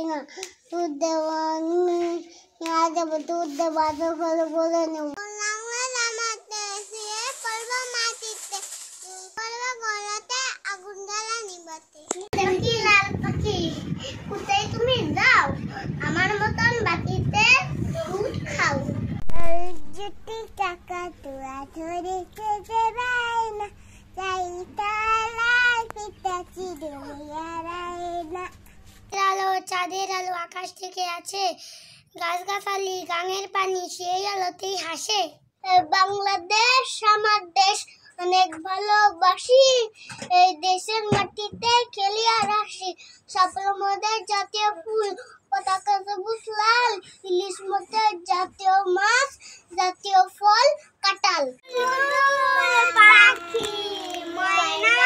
না দুধ দেওয়া দুধ দেওয়া বলে নেব আগুন জ্বালা নিবাতে লাল পাখি কোথায় তুমি যাও আমার মতন বাটিতে দুধ খাও যদি টাকা তোরা ধরে খেতে পাই না চাই তালার পিতা চিড়িয়া আলো চাঁদের আলো আকাশ থেকে আছে গাছগাছালি গাঙের পানি সেই আলোতেই হাসে বাংলাদেশ আমার দেশ অনেক ভালোবাসি এই দেশের মাটিতে খেলি আর আসি সাপের মধ্যে জাতীয় ফুল পতাকা সবুজ লাল ইলিশ মধ্যে জাতীয় মাছ জাতীয় ফল কাঁঠাল পাখি ময়না